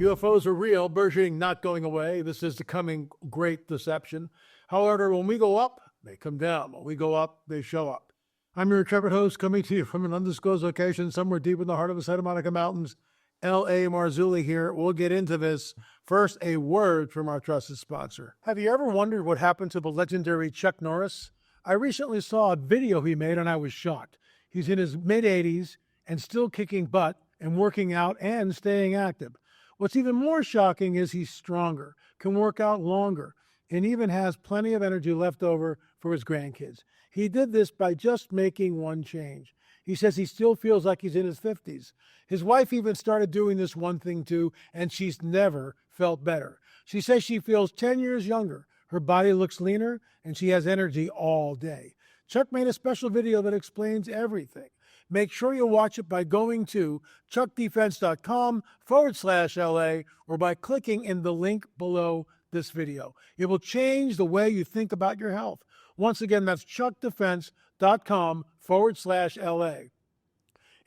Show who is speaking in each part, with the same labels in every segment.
Speaker 1: UFOs are real, burgeoning, not going away. This is the coming great deception. However, when we go up, they come down. When we go up, they show up. I'm your intrepid host coming to you from an undisclosed location somewhere deep in the heart of the Santa Monica Mountains. L.A. Marzulli here. We'll get into this. First, a word from our trusted sponsor. Have you ever wondered what happened to the legendary Chuck Norris? I recently saw a video he made and I was shocked. He's in his mid-80s and still kicking butt and working out and staying active. What's even more shocking is he's stronger, can work out longer, and even has plenty of energy left over for his grandkids. He did this by just making one change. He says he still feels like he's in his 50s. His wife even started doing this one thing too, and she's never felt better. She says she feels 10 years younger. Her body looks leaner, and she has energy all day. Chuck made a special video that explains everything. Make sure you watch it by going to chuckdefense.com/LA or by clicking in the link below this video. It will change the way you think about your health. Once again, that's chuckdefense.com/LA.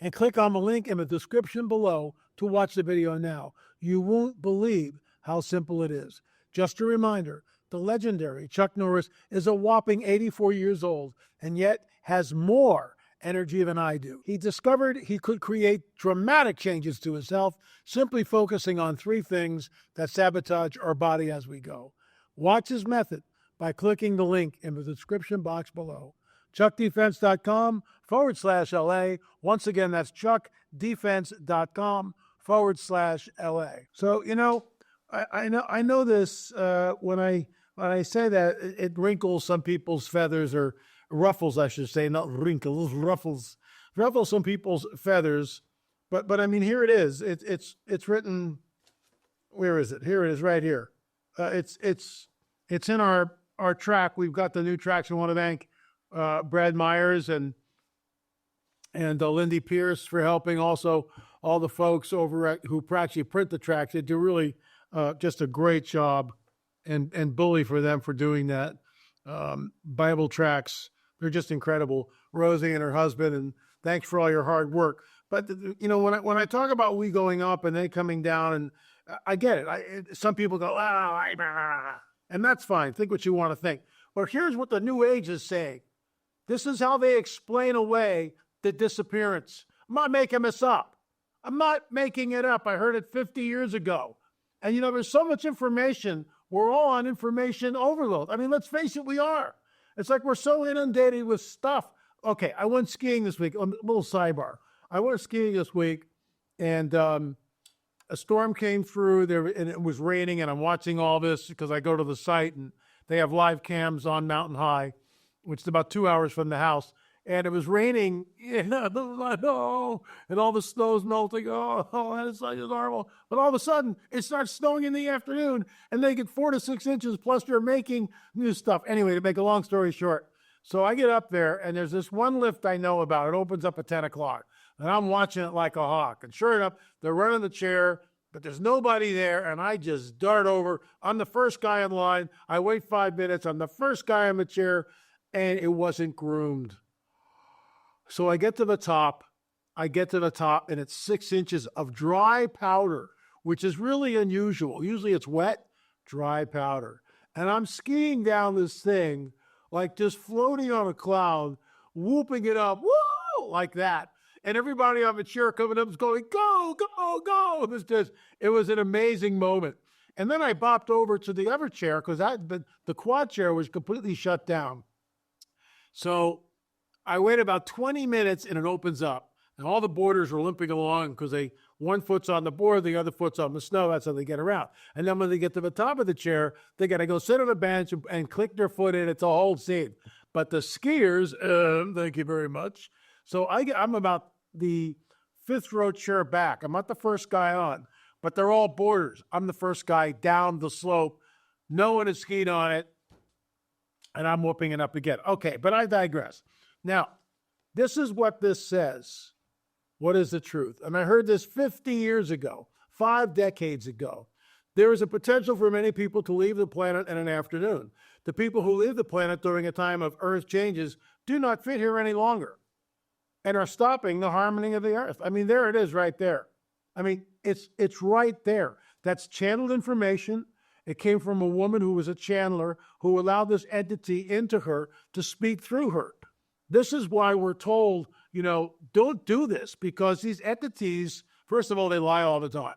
Speaker 1: And click on the link in the description below to watch the video now. You won't believe how simple it is. Just a reminder, the legendary Chuck Norris is a whopping 84 years old and yet has more energy than I do. He discovered he could create dramatic changes to his health simply focusing on three things that sabotage our body as we go. Watch his method by clicking the link in the description box below. chuckdefense.com/LA. Once again, that's chuckdefense.com/LA. So, I know this when I say that, it wrinkles some people's feathers, or ruffles, I should say, not wrinkles, ruffles some people's feathers. But I mean, here it is. It's written. Where is it? Here it is, right here. It's in our track. We've got the new tracks. I want to thank Brad Myers and Lindy Pierce for helping. Also, all the folks over at who actually print the tracks. They do really just a great job, and bully for them for doing that. Bible tracks. They're just incredible. Rosie and her husband, and thanks for all your hard work. But, when I talk about we going up and they coming down, and I get it. Some people go, and that's fine. Think what you want to think. But here's what the New Age is saying. This is how they explain away the disappearance. I'm not making this up. I'm not making it up. I heard it 50 years ago. And, there's so much information. We're all on information overload. I mean, let's face it, we are. It's like we're so inundated with stuff. Okay, I went skiing this week. A little sidebar. I went skiing this week, and a storm came through there, and it was raining, and I'm watching all this because I go to the site, and they have live cams on Mountain High, which is about 2 hours from the house. And it was raining, and all the snow's melting. And it's like horrible. But all of a sudden, it starts snowing in the afternoon, and they get 4 to 6 inches, plus they're making new stuff. Anyway, to make a long story short, so I get up there, and there's this one lift I know about. It opens up at 10 o'clock, and I'm watching it like a hawk. And sure enough, they're running the chair, but there's nobody there, and I just dart over. I'm the first guy in line. I wait 5 minutes. I'm the first guy in the chair, and it wasn't groomed. So I get to the top, and it's 6 inches of dry powder, which is really unusual. Usually it's wet, dry powder. And I'm skiing down this thing, like just floating on a cloud, whooping it up, woo, like that. And everybody on the chair coming up is going, go, go, go. It was an amazing moment. And then I bopped over to the other chair because the quad chair was completely shut down. So I wait about 20 minutes and it opens up. And all the boarders are limping along because one foot's on the board, the other foot's on the snow. That's how they get around. And then when they get to the top of the chair, they got to go sit on a bench and click their foot in. It's a whole scene. But the skiers, thank you very much. So I'm about the 5th row chair back. I'm not the first guy on, but they're all boarders. I'm the first guy down the slope. No one has skied on it. And I'm whooping it up again. Okay, but I digress. Now, this is what this says. What is the truth? And I heard this 50 years ago, 5 decades ago. There is a potential for many people to leave the planet in an afternoon. The people who leave the planet during a time of Earth changes do not fit here any longer and are stopping the harmony of the Earth. I mean, there it is right there. I mean, it's right there. That's channeled information. It came from a woman who was a channeler who allowed this entity into her to speak through her. This is why we're told, don't do this, because these entities, first of all, they lie all the time.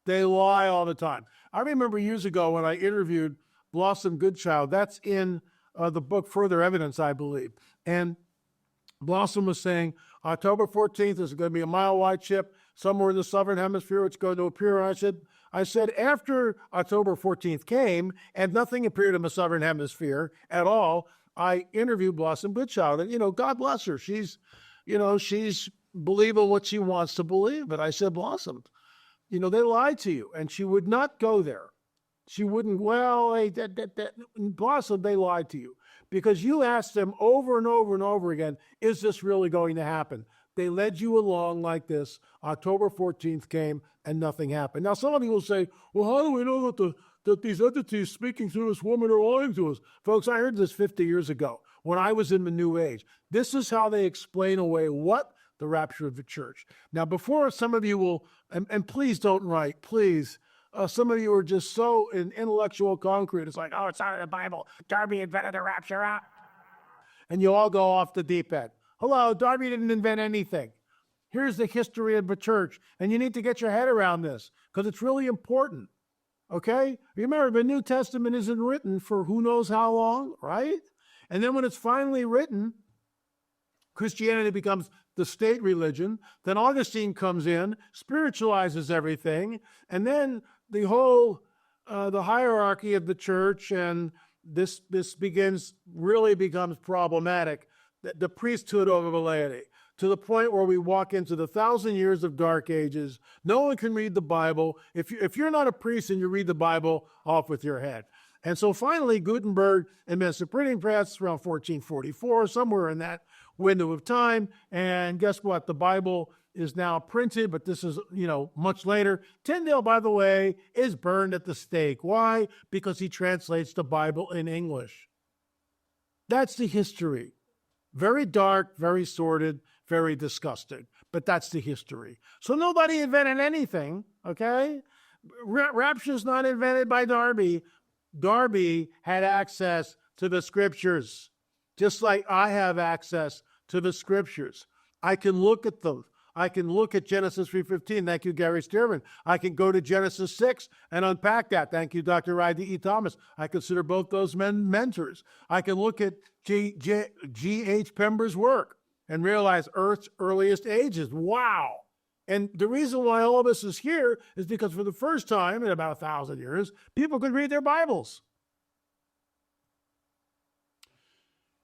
Speaker 1: They lie all the time. I remember years ago when I interviewed Blossom Goodchild. That's in the book Further Evidence, I believe. And Blossom was saying, October 14th is going to be a mile-wide ship somewhere in the southern hemisphere. It's going to appear. I said, after October 14th came and nothing appeared in the southern hemisphere at all, I interviewed Blossom Goodchild. And, God bless her. She's believing what she wants to believe. But I said, Blossom, they lied to you. And she would not go there. She wouldn't, Blossom, they lied to you. Because you asked them over and over and over again, is this really going to happen? They led you along like this. October 14th came and nothing happened. Now, some of you will say, well, how do we know that these entities speaking through this woman are lying to us? Folks, I heard this 50 years ago when I was in the New Age. This is how they explain away what? The rapture of the church. Now, before some of you will, and please don't write, please, some of you are just so in intellectual concrete. It's like, oh, it's not in the Bible. Darby invented the rapture. And you all go off the deep end. Hello, Darby didn't invent anything. Here's the history of the church. And you need to get your head around this because it's really important. Okay? Remember, the New Testament isn't written for who knows how long, right? And then when it's finally written, Christianity becomes the state religion. Then Augustine comes in, spiritualizes everything, and then the whole the hierarchy of the church and this really becomes problematic. The priesthood over the laity, to the point where we walk into the 1,000 years of dark ages. No one can read the Bible. If you're not a priest and you read the Bible, off with your head. And so finally, Gutenberg invents the printing press around 1444, somewhere in that window of time. And guess what? The Bible is now printed, but this is, much later. Tyndale, by the way, is burned at the stake. Why? Because he translates the Bible in English. That's the history. Very dark, very sordid, very disgusting. But that's the history. So nobody invented anything, okay? Rapture's not invented by Darby. Darby had access to the scriptures, just like I have access to the scriptures. I can look at them. I can look at Genesis 3:15. Thank you, Gary Stearman. I can go to Genesis 6 and unpack that. Thank you, Dr. Ridley E. Thomas. I consider both those men mentors. I can look at G.H. Pember's work and realize Earth's earliest ages. Wow. And the reason why all of us is here is because for the first time in about 1,000 years, people could read their Bibles.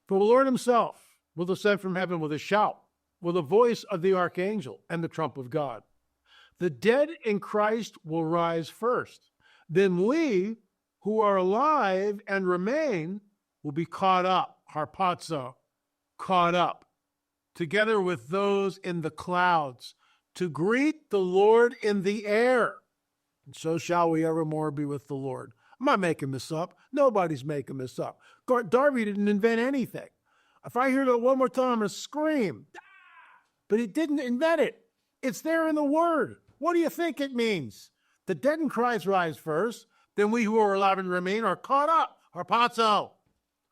Speaker 1: For the Lord himself will descend from heaven with a shout, with the voice of the archangel and the trump of God. The dead in Christ will rise first. Then we who are alive and remain will be caught up, harpazo, caught up, together with those in the clouds, to greet the Lord in the air. And so shall we evermore be with the Lord. I'm not making this up. Nobody's making this up. Darby didn't invent anything. If I hear that one more time, I'm going to scream. But he didn't invent it. It's there in the Word. What do you think it means? The dead in Christ rise first. Then we who are alive and remain are caught up. Harpazo.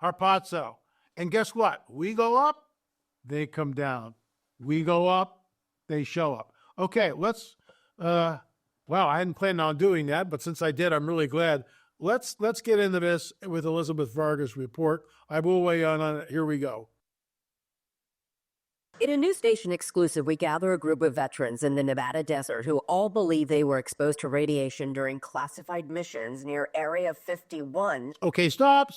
Speaker 1: Harpazo. And guess what? We go up, they come down. We go up, they show up. Okay, let's, I hadn't planned on doing that, but since I did, I'm really glad. Let's get into this with Elizabeth Vargas' report. I will weigh in on it. Here we go.
Speaker 2: In a new station exclusive, we gather a group of veterans in the Nevada desert who all believe they were exposed to radiation during classified missions near Area 51.
Speaker 1: Okay, stop.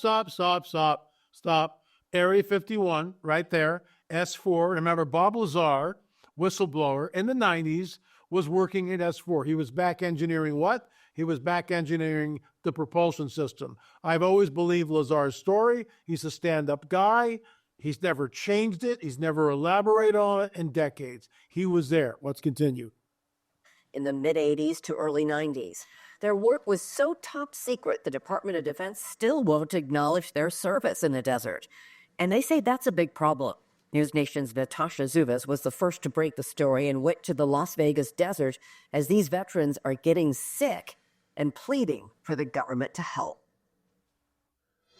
Speaker 1: Area 51, right there, S4. Remember, Bob Lazar, whistleblower, in the 90s, was working at S4. He was back engineering what? He was back engineering the propulsion system. I've always believed Lazar's story. He's a stand-up guy. He's never changed it. He's never elaborated on it in decades. He was there. Let's continue.
Speaker 2: In the mid-'80s to early 90s. Their work was so top secret, the Department of Defense still won't acknowledge their service in the desert. And they say that's a big problem. News Nation's Natasha Zuvas was the first to break the story and went to the Las Vegas desert as these veterans are getting sick and pleading for the government to help.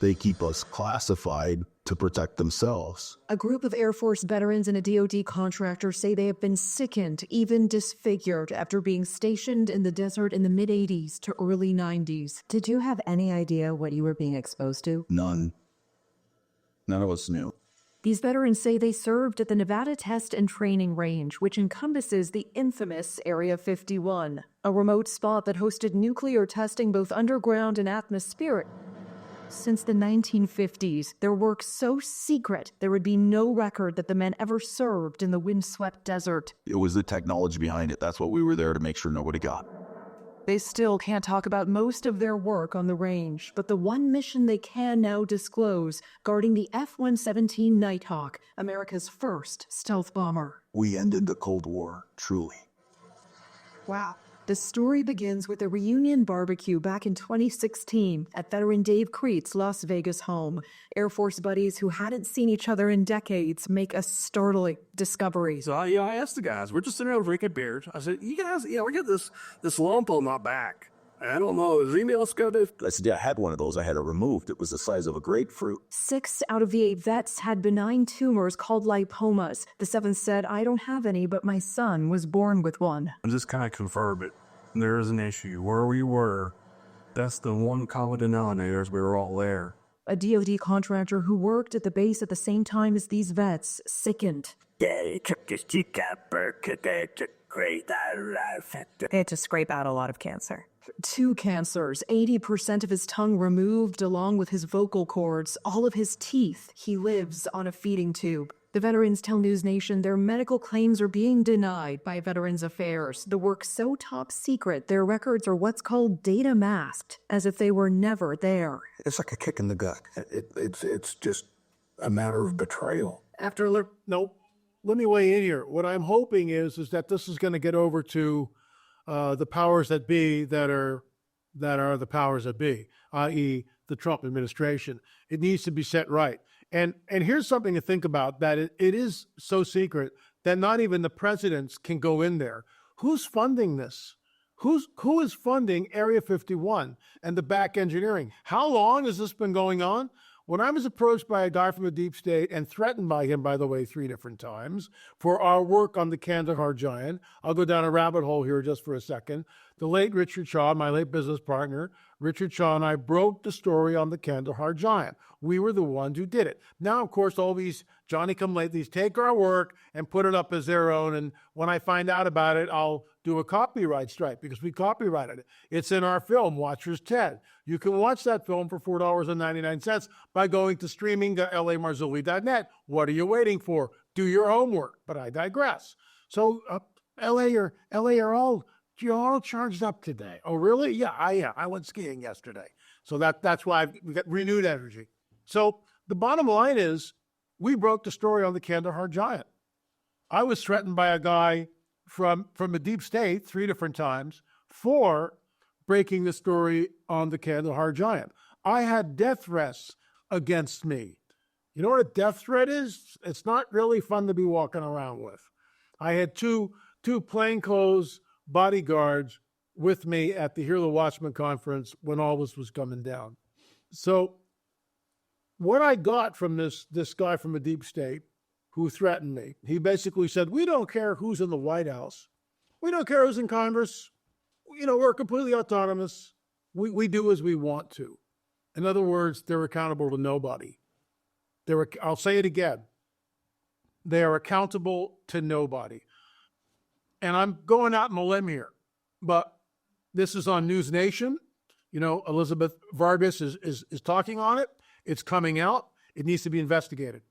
Speaker 3: They keep us classified to protect themselves.
Speaker 4: A group of Air Force veterans and a DoD contractor say they have been sickened, even disfigured, after being stationed in the desert in the mid-'80s to early '90s. Did you have any idea what you were being exposed to?
Speaker 3: None. None of us knew.
Speaker 4: These veterans say they served at the Nevada Test and Training Range, which encompasses the infamous Area 51, a remote spot that hosted nuclear testing both underground and atmospheric. Since the 1950s, their work so secret there would be no record that the men ever served in the windswept desert.
Speaker 3: It was the technology behind it. That's what we were there to make sure nobody got.
Speaker 4: They still can't talk about most of their work on the range, but the one mission they can now disclose, guarding the F-117 Nighthawk, America's first stealth bomber.
Speaker 3: We ended the Cold War, truly.
Speaker 4: Wow. The story begins with a reunion barbecue back in 2016 at veteran Dave Creet's Las Vegas home. Air Force buddies who hadn't seen each other in decades make a startling discovery.
Speaker 5: So I asked the guys, we're just sitting there drinking beers. I said, you guys, we got this lump on my back. I don't know, is anybody else got this?
Speaker 3: I said, yeah, I had one of those. I had it removed. It was the size of a grapefruit.
Speaker 4: 6 out of the 8 vets had benign tumors called lipomas. The 7th said, I don't have any, but my son was born with one.
Speaker 5: I'm just kind of confirm it. There is an issue. Where we were, that's the one common denominator is we were all there.
Speaker 4: A DoD contractor who worked at the base at the same time as these vets sickened.
Speaker 6: They had to scrape out a lot of cancer.
Speaker 4: 2 cancers, 80% of his tongue removed along with his vocal cords, all of his teeth. He lives on a feeding tube. The veterans tell News Nation their medical claims are being denied by Veterans Affairs. The work so top secret, their records are what's called data masked, as if they were never there.
Speaker 7: It's like a kick in the gut. It's just a matter of betrayal.
Speaker 1: Let me weigh in here. What I'm hoping is that this is going to get over to the powers that be that are the powers that be, i.e. the Trump administration. It needs to be set right. And here's something to think about, that it is so secret that not even the presidents can go in there. Who's funding this? Who is funding Area 51 and the back engineering? How long has this been going on? When I was approached by a guy from the deep state and threatened by him, by the way, 3 different times for our work on the Kandahar Giant, I'll go down a rabbit hole here just for a second. The late Richard Shaw, my late business partner, Richard Shaw and I broke the story on the Kandahar Giant. We were the ones who did it. Now, of course, all these Johnny-come-latelys take our work and put it up as their own. And when I find out about it, I'll do a copyright strike because we copyrighted it. It's in our film, Watcher's Ted. You can watch that film for $4.99 by going to streaming.lamarzulli.net. What are you waiting for? Do your homework. But I digress. So you're all charged up today. Oh, really? Yeah, I went skiing yesterday. So that's why we got renewed energy. So the bottom line is we broke the story on the Kandahar Giant. I was threatened by a guy from the deep state 3 different times for breaking the story on the Kandahar Giant. I had death threats against me. You know what a death threat is? It's not really fun to be walking around with. I had two plainclothes bodyguards with me at the Hear the Watchman conference when all this was coming down. So what I got from this guy from the deep state who threatened me, he basically said, we don't care who's in the White House. We don't care who's in Congress. We're completely autonomous. We do as we want to. In other words, they're accountable to nobody. I'll say it again. They are accountable to nobody. And I'm going out on a limb here, but this is on News Nation. Elizabeth Vargas is talking on it. It's coming out. It needs to be investigated.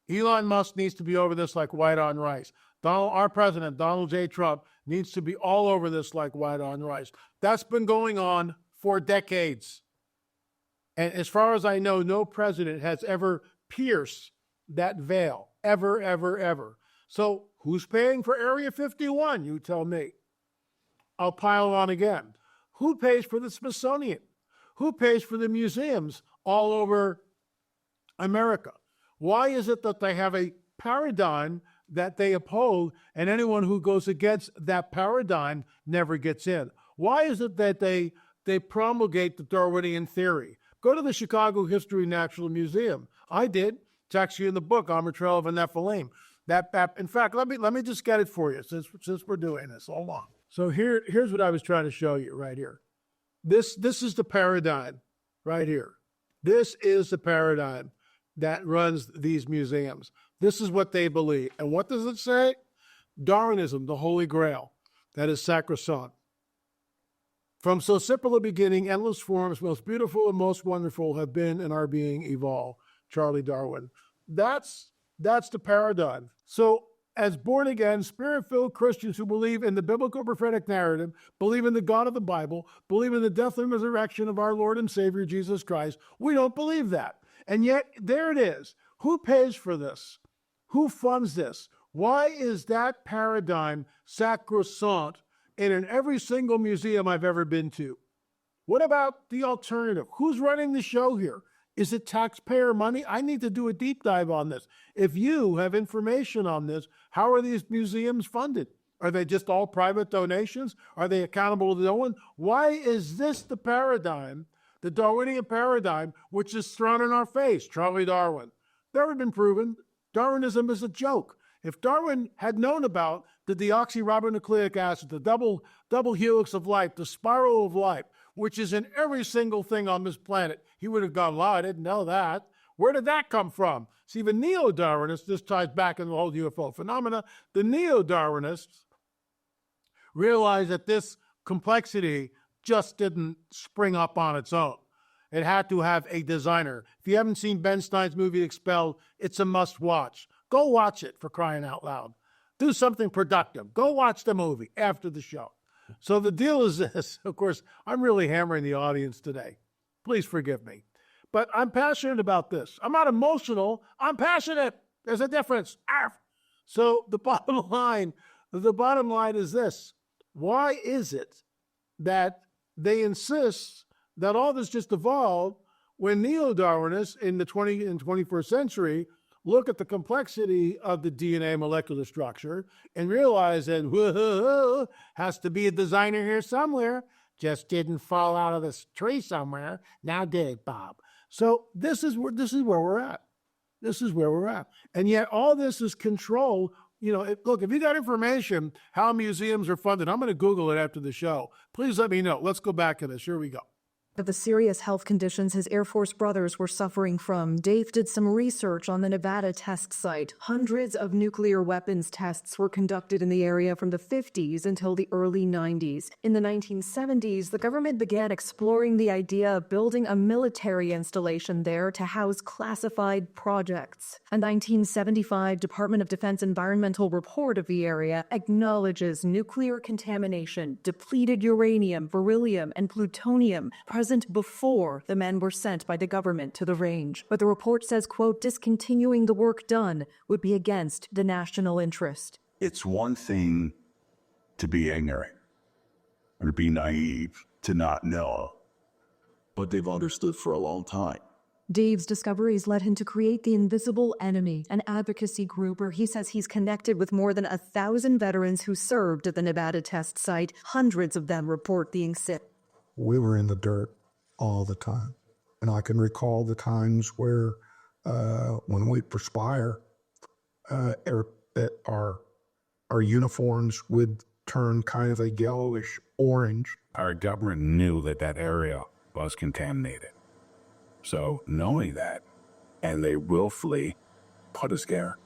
Speaker 1: Elon Musk needs to be over this like white on rice. Our president, Donald J. Trump, needs to be all over this like white on rice. That's been going on for decades. And as far as I know, no president has ever pierced that veil, ever, ever, ever. So who's paying for Area 51? You tell me. I'll pile on again. Who pays for the Smithsonian? Who pays for the museums all over America? Why is it that they have a paradigm that they uphold and anyone who goes against that paradigm never gets in? Why is it that they they promulgate the Darwinian theory. Go to the Chicago History Natural Museum. I did. It's actually in the book, On the Trail of a Nephilim. In fact, let me just get it for you since we're doing this. Hold on. So here's what I was trying to show you right here. This is the paradigm right here. This is the paradigm that runs these museums. This is what they believe. And what does it say? Darwinism, the Holy Grail, that is sacrosanct. From so simple a beginning, endless forms, most beautiful and most wonderful have been and are being evolved. Charlie Darwin. That's the paradigm. So as born-again, spirit-filled Christians who believe in the biblical prophetic narrative, believe in the God of the Bible, believe in the death and resurrection of our Lord and Savior, Jesus Christ, we don't believe that. And yet, there it is. Who pays for this? Who funds this? Why is that paradigm sacrosanct in every single museum I've ever been to? What about the alternative? Who's running the show here? Is it taxpayer money? I need to do a deep dive on this. If you have information on this, how are these museums funded? Are they just all private donations? Are they accountable to no one? Why is this the paradigm, the Darwinian paradigm, which is thrown in our face? Charlie Darwin. Never been proven. Darwinism is a joke. If Darwin had known about the deoxyribonucleic acid, the double helix of life, the spiral of life, which is in every single thing on this planet, he would have gone, wow, I didn't know that. Where did that come from? See, the neo-Darwinists, this ties back into the whole UFO phenomena, the neo-Darwinists realized that this complexity just didn't spring up on its own. It had to have a designer. If you haven't seen Ben Stein's movie Expelled, it's a must-watch. Go watch it, for crying out loud. Do something productive. Go watch the movie after the show. So the deal is this. Of course, I'm really hammering the audience today. Please forgive me. But I'm passionate about this. I'm not emotional. I'm passionate. There's a difference. Arf. So the bottom line is this. Why is it that they insist that all this just evolved when neo-Darwinists in the 20th and 21st century look at the complexity of the DNA molecular structure and realize that whoa, has to be a designer here somewhere. Just didn't fall out of this tree somewhere. Now did it, Bob? So this is where we're at. This is where we're at. And yet all this is controlled. You know, look, if you got information how museums are funded, I'm going to Google it after the show. Please let me know. Let's go back to this. Here we go.
Speaker 4: Of the serious health conditions his Air Force brothers were suffering from, Dave did some research on the Nevada test site. Hundreds of nuclear weapons tests were conducted in the area from the 50s until the early 90s. In the 1970s, the government began exploring the idea of building a military installation there to house classified projects. A 1975 Department of Defense environmental report of the area acknowledges nuclear contamination, depleted uranium, beryllium, and plutonium present before the men were sent by the government to the range. But the report says, quote, discontinuing the work done would be against the national interest.
Speaker 3: It's one thing to be ignorant or to be naive, to not know, but they've understood for a long time.
Speaker 4: Dave's discoveries led him to create the Invisible Enemy, an advocacy group where he says he's connected with more than 1,000 veterans who served at the Nevada test site. Hundreds of them report being sick.
Speaker 7: We were in the dirt all the time. And I can recall the times where when we perspire, our uniforms would turn kind of a yellowish orange.
Speaker 8: Our government knew that that area was contaminated. So knowing that, and they willfully put us there,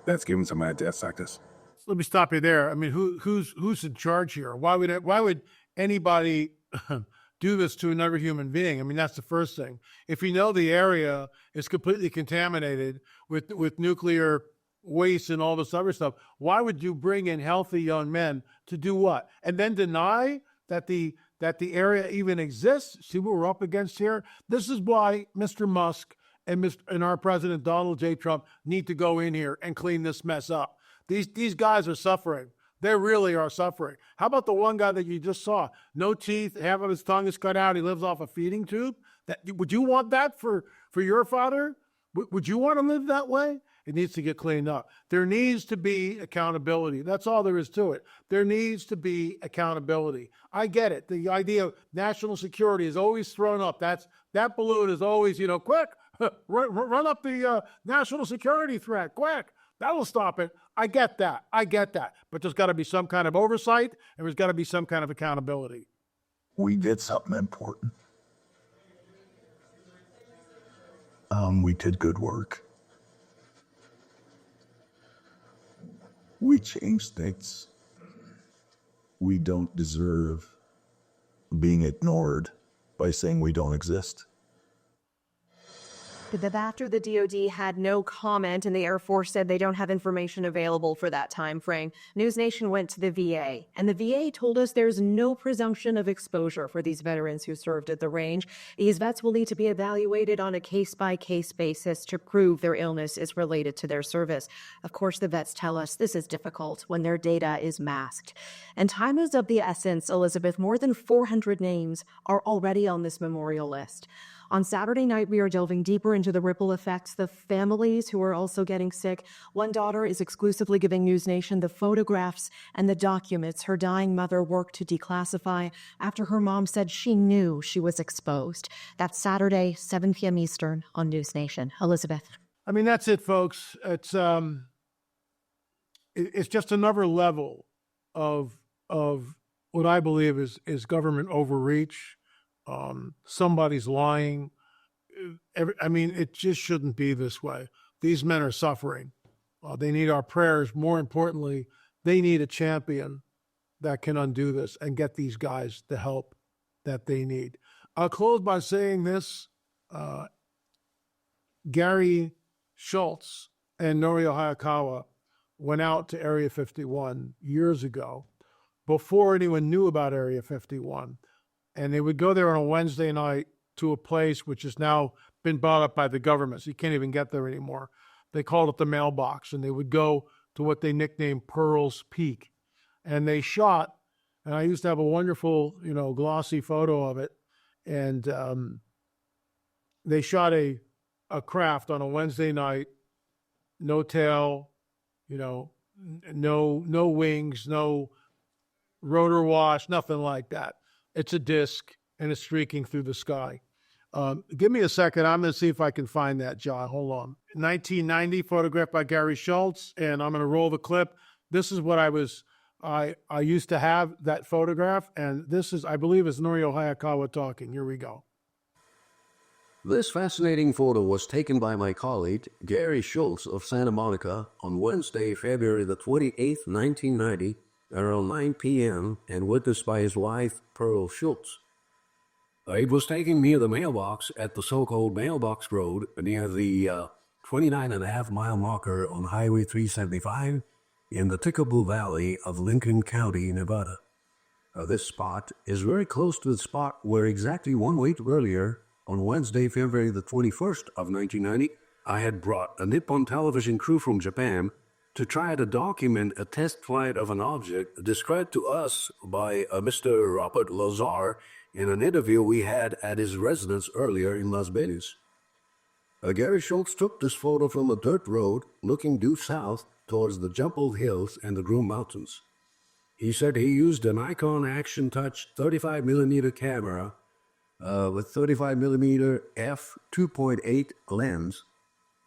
Speaker 8: that's giving somebody a death sentence.
Speaker 1: Let me stop you there. I mean, who's in charge here? Why would anybody do this to another human being? I mean, that's the first thing. If you know the area is completely contaminated with nuclear waste and all this other stuff, why would you bring in healthy young men to do what? And then deny that the area even exists? See what we're up against here? This is why Mr. Musk and our President Donald J. Trump need to go in here and clean this mess up. These guys are suffering. They really are suffering. How about the one guy that you just saw? No teeth, half of his tongue is cut out. He lives off a feeding tube. Would you want that for your father? Would you want to live that way? It needs to get cleaned up. There needs to be accountability. That's all there is to it. There needs to be accountability. I get it. The idea of national security is always thrown up. That balloon is always, quick, run up the national security threat, quick. That'll stop it. I get that. But there's got to be some kind of oversight, and there's got to be some kind of accountability.
Speaker 3: We did something important. We did good work. We changed things. We don't deserve being ignored by saying we don't exist.
Speaker 4: But after the DoD had no comment and the Air Force said they don't have information available for that time frame, News Nation went to the VA, and the VA told us there's no presumption of exposure for these veterans who served at the range. These vets will need to be evaluated on a case-by-case basis to prove their illness is related to their service. Of course, the vets tell us this is difficult when their data is masked. And time is of the essence, Elizabeth. More than 400 names are already on this memorial list. On Saturday night, we are delving deeper into the ripple effects, the families who are also getting sick. One daughter is exclusively giving News Nation the photographs and the documents her dying mother worked to declassify after her mom said she knew she was exposed. That's Saturday, 7 p.m. Eastern on News Nation. Elizabeth.
Speaker 1: I mean, that's it, folks. It's just another level of what I believe is government overreach. Somebody's lying. It just shouldn't be this way. These men are suffering. They need our prayers. More importantly, they need a champion that can undo this and get these guys the help that they need. I'll close by saying this. Gary Schultz and Norio Hayakawa went out to Area 51 years ago, before anyone knew about Area 51. And they would go there on a Wednesday night to a place which has now been bought up by the government, so you can't even get there anymore. They called it the mailbox, and they would go to what they nicknamed Pearl's Peak. And they shot, and I used to have a wonderful, glossy photo of it. And they shot a craft on a Wednesday night, no tail, no wings, no rotor wash, nothing like that. It's a disc, and it's streaking through the sky. Give me a second. I'm going to see if I can find that, John. Hold on. 1990, photographed by Gary Schultz, and I'm going to roll the clip. This is what I used to have, that photograph, and this is, I believe, is Norio Hayakawa talking. Here we go.
Speaker 9: This fascinating photo was taken by my colleague, Gary Schultz of Santa Monica, on Wednesday, February the 28th, 1990, around 9 p.m., and witnessed by his wife, Pearl Schultz. It was taken near the mailbox at the so-called Mailbox Road, near the 29.5-mile marker on Highway 375 in the Tickleboo Valley of Lincoln County, Nevada. This spot is very close to the spot where exactly 1 week earlier, on Wednesday, February the 21st of 1990, I had brought a Nippon television crew from Japan to try to document a test flight of an object described to us by Mr. Robert Lazar in an interview we had at his residence earlier in Las Vegas. Gary Schultz took this photo from a dirt road looking due south towards the Jumbled Hills and the Groom Mountains. He said he used an Nikon Action Touch 35mm camera with 35mm f2.8 lens,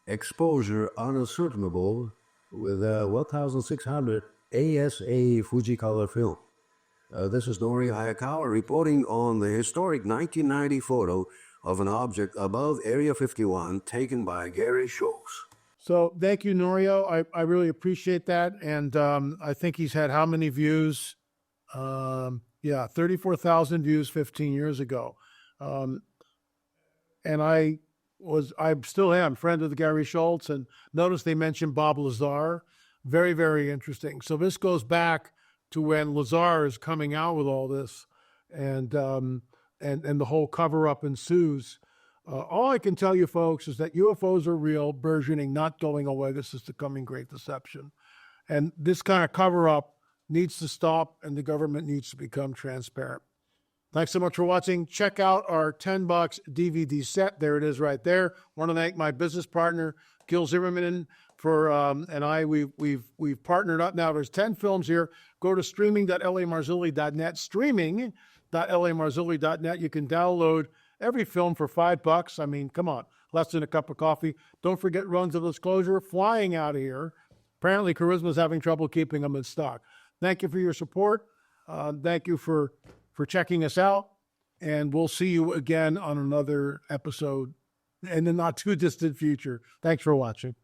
Speaker 9: exposure unascertainable, with 1600 ASA Fujicolor film. This is Norio Hayakawa reporting on the historic 1990 photo of an object above Area 51 taken by Gary Schultz.
Speaker 1: So thank you, Norio. I really appreciate that. And I think he's had how many views? 34,000 views 15 years ago. And I still am friend of the Gary Schultz, and notice they mentioned Bob Lazar. Very, very interesting. So this goes back to when Lazar is coming out with all this, and the whole cover-up ensues. All I can tell you, folks, is that UFOs are real, burgeoning, not going away. This is the coming great deception. And this kind of cover-up needs to stop, and the government needs to become transparent. Thanks so much for watching. Check out our $10 DVD set. There it is right there. Want to thank my business partner, Gil Zimmerman, for and I, we've partnered up now. There's 10 films here. Go to streaming.lamarzulli.net, streaming.lamarzulli.net. You can download every film for $5. I mean, come on, less than a cup of coffee. Don't forget Runs of Disclosure, flying out of here. Apparently, Charisma's having trouble keeping them in stock. Thank you for your support. Thank you for checking us out. And we'll see you again on another episode in the not too distant future. Thanks for watching.